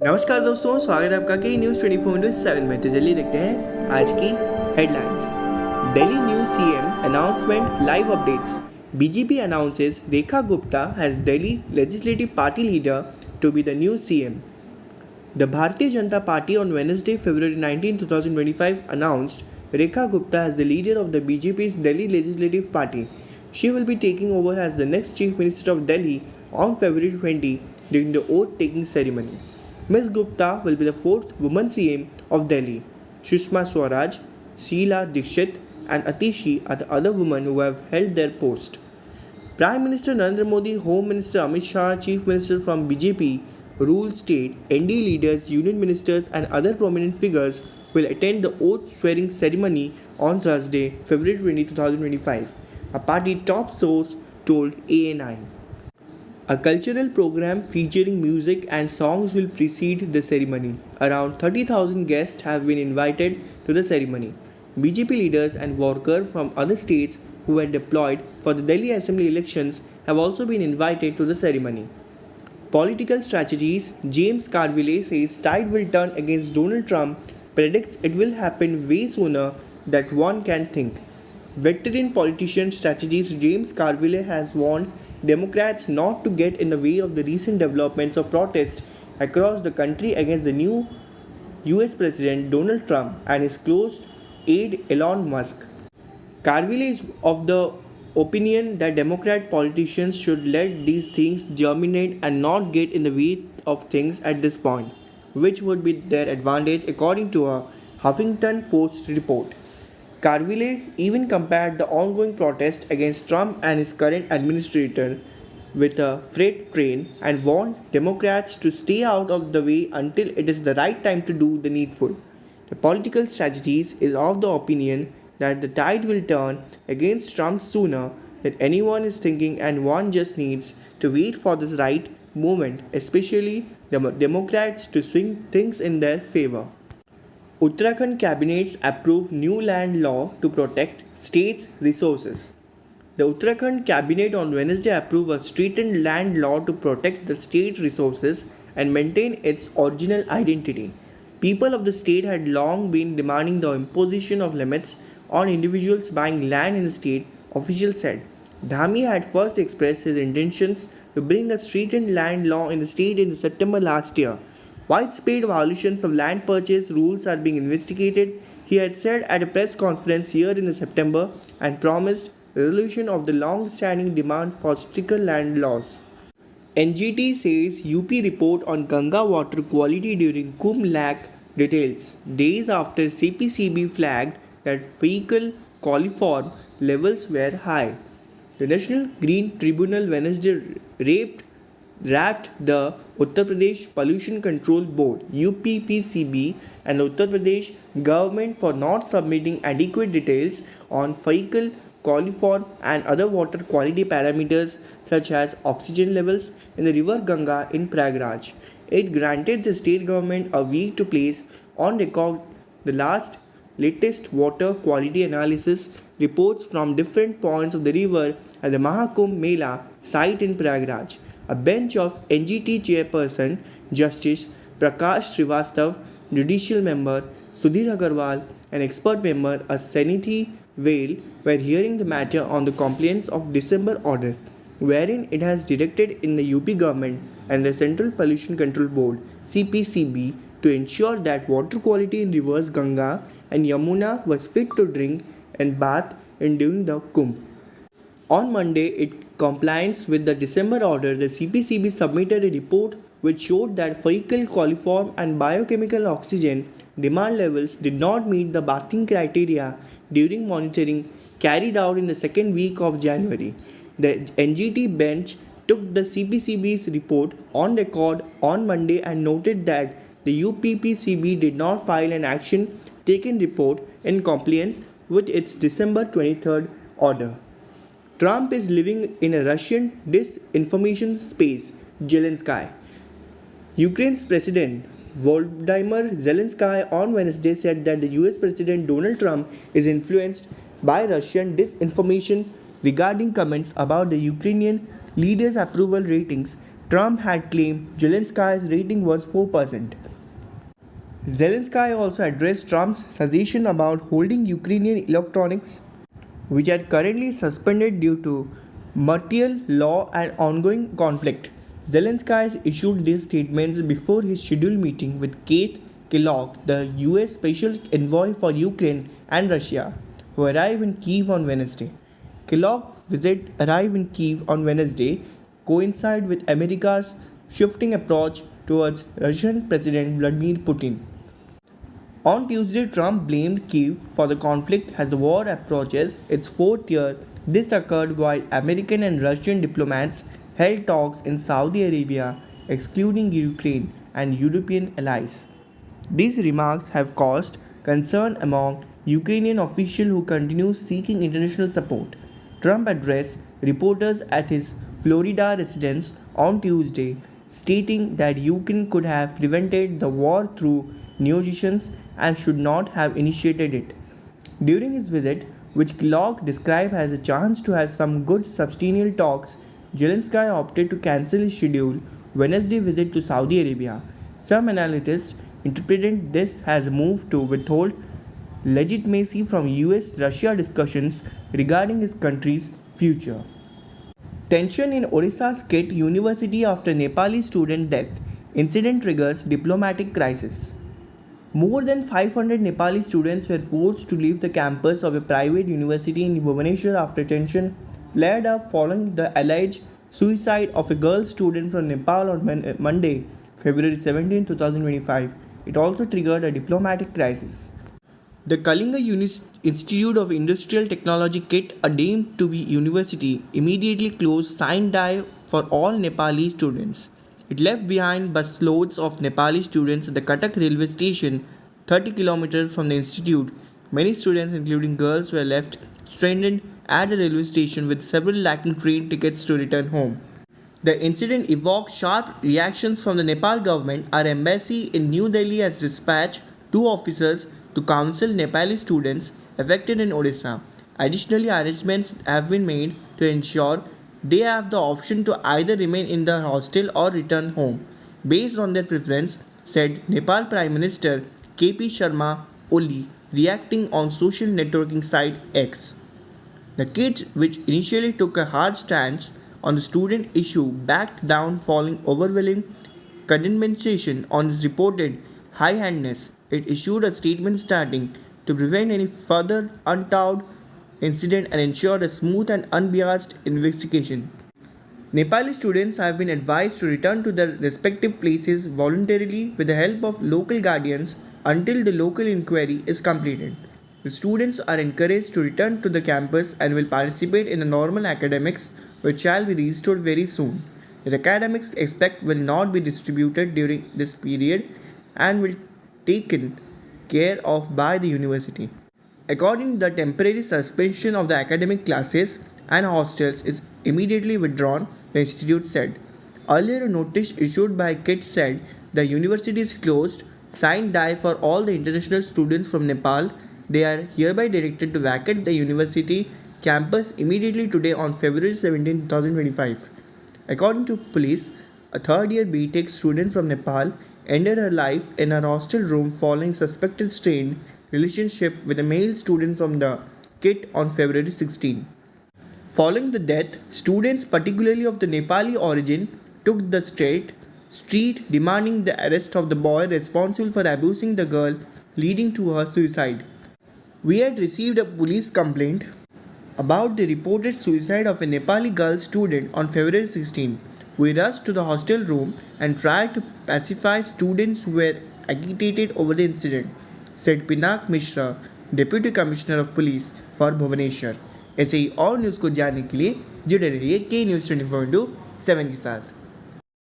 नमस्कार दोस्तों, स्वागत है आपका के न्यूज़ 24/7 में। तो चलिए देखते हैं आज की headlines. Delhi new CM announcement live updates. BJP announces Rekha Gupta as Delhi Legislative Party leader to be the new CM. The Bharatiya Janata Party on Wednesday, February 19, 2025 announced Rekha Gupta as the leader of the BJP's Delhi Legislative Party. She will be taking over as the next Chief Minister of Delhi on February 20 during the oath-taking ceremony. Ms. Gupta will be the fourth woman CM of Delhi. Sushma Swaraj, Sheila Dikshit, and Atishi are the other women who have held their post. Prime Minister Narendra Modi, Home Minister Amit Shah, Chief Minister from BJP, rule state, NDA leaders, union ministers, and other prominent figures will attend the oath swearing ceremony on Thursday, February 20, 2025, a party top source told ANI. A cultural program featuring music and songs will precede the ceremony. Around 30,000 guests have been invited to the ceremony. BJP leaders and workers from other states who were deployed for the Delhi Assembly elections have also been invited to the ceremony. Political strategies. James Carville says tide will turn against Donald Trump, predicts it will happen way sooner than one can think. Veteran politician strategist James Carville has warned Democrats not to get in the way of the recent developments of protests across the country against the new US President Donald Trump and his close aide Elon Musk. Carville is of the opinion that Democrat politicians should let these things germinate and not get in the way of things at this point, which would be their advantage according to a Huffington Post report. Carville even compared the ongoing protest against Trump and his current administrator with a freight train and warned Democrats to stay out of the way until it is the right time to do the needful. The political strategist is of the opinion that the tide will turn against Trump sooner than anyone is thinking, and one just needs to wait for this right moment, especially the Democrats, to swing things in their favor. Uttarakhand cabinets approve new land law to protect state's resources. The Uttarakhand cabinet on Wednesday approved a straightened land law to protect the state resources and maintain its original identity. People of the state had long been demanding the imposition of limits on individuals buying land in the state, officials said. Dhami had first expressed his intentions to bring a straightened land law in the state in September last year. Widespread violations of land purchase rules are being investigated, he had said at a press conference here in September, and promised resolution of the long-standing demand for stricter land laws. NGT says UP report on Ganga water quality during Kumbh lacked details, days after CPCB flagged that fecal coliform levels were high. The National Green Tribunal Wednesday wrapped the Uttar Pradesh Pollution Control Board UPPCB and Uttar Pradesh government for not submitting adequate details on fecal coliform and other water quality parameters such as oxygen levels in the river Ganga in Prayagraj. It granted the state government a week to place on record the latest water quality analysis reports from different points of the river at the Mahakumbh Mela site in Prayagraj. A bench of NGT chairperson Justice Prakash Srivastav, judicial member Sudhir Agarwal, and expert member Aseniti Vale were hearing the matter on the compliance of December order, wherein it has directed in the UP government and the Central Pollution Control Board CPCB to ensure that water quality in rivers Ganga and Yamuna was fit to drink and bath in during the Kumbh. On Monday, in compliance with the December order, the CPCB submitted a report which showed that fecal coliform and biochemical oxygen demand levels did not meet the bathing criteria during monitoring carried out in the second week of January. The NGT bench took the CPCB's report on record on Monday and noted that the UPPCB did not file an action taken report in compliance with its December 23rd order. Trump is living in a Russian disinformation space, Zelensky. Ukraine's President Volodymyr Zelensky on Wednesday said that the US President Donald Trump is influenced by Russian disinformation regarding comments about the Ukrainian leaders' approval ratings Trump had claimed Zelensky's rating was 4%. Zelensky also addressed Trump's suggestion about holding Ukrainian electronics, which are currently suspended due to martial law and ongoing conflict. Zelensky issued these statements before his scheduled meeting with Keith Kellogg, the US Special Envoy for Ukraine and Russia, who arrived in Kyiv on Wednesday. Kellogg's visit arrived in Kyiv on Wednesday coincide with America's shifting approach towards Russian President Vladimir Putin. On Tuesday, Trump blamed Kyiv for the conflict as the war approaches its fourth year. This occurred while American and Russian diplomats held talks in Saudi Arabia, excluding Ukraine and European allies. These remarks have caused concern among Ukrainian officials who continue seeking international support. Trump addressed reporters at his Florida residence on Tuesday, stating that Ukraine could have prevented the war through negotiations and should not have initiated it. During his visit, which Kellogg described as a chance to have some good substantial talks, Zelensky opted to cancel his scheduled Wednesday visit to Saudi Arabia. Some analysts interpreted this as a move to withhold legitimacy from US-Russia discussions regarding his country's future. Tension in Odisha's Kit University after Nepali student death. Incident triggers diplomatic crisis. More than 500 Nepali students were forced to leave the campus of a private university in Bhubaneswar after tension flared up following the alleged suicide of a girl student from Nepal on Monday, February 17, 2025. It also triggered a diplomatic crisis. The Kalinga Institute of Industrial Technology Kit, a deemed to be university, immediately closed sign dive for all Nepali students. It left behind busloads of Nepali students at the Cuttack railway station, 30 kilometers from the institute. Many students, including girls, were left stranded at the railway station with several lacking train tickets to return home. The incident evoked sharp reactions from the Nepal government. Our embassy in New Delhi has dispatched 2 officers to counsel Nepali students affected in Odisha. Additionally, arrangements have been made to ensure they have the option to either remain in the hostel or return home based on their preference, said Nepal Prime Minister KP Sharma Oli, reacting on social networking site X. The kit, which initially took a hard stance on the student issue, backed down following overwhelming condemnation on its reported high-handedness. It issued a statement stating to prevent any further untoward incident and ensure a smooth and unbiased investigation. Nepali students have been advised to return to their respective places voluntarily with the help of local guardians until the local inquiry is completed. The students are encouraged to return to the campus and will participate in the normal academics, which shall be restored very soon. The academics expect will not be distributed during this period and will taken care of by the university. According, the temporary suspension of the academic classes and hostels is immediately withdrawn, the institute said. Earlier, a notice issued by KIT said the university is closed, signed die for all the international students from Nepal. They are hereby directed to vacate the university campus immediately today on February 17, 2025. According to police, a third-year BTech student from Nepal ended her life in her hostel room following suspected strained relationship with a male student from the KIT on February 16. Following the death, students, particularly of the Nepali origin, took the street demanding the arrest of the boy responsible for abusing the girl, leading to her suicide. We had received a police complaint about the reported suicide of a Nepali girl student on February 16. We rushed to the hostel room and tried to pacify students who were agitated over the incident, said Pinak Mishra, Deputy Commissioner of Police for Bhubaneswar. ऐसे ही और news को जानने के लिए जुड़े रहिए के news 24/7 के साथ.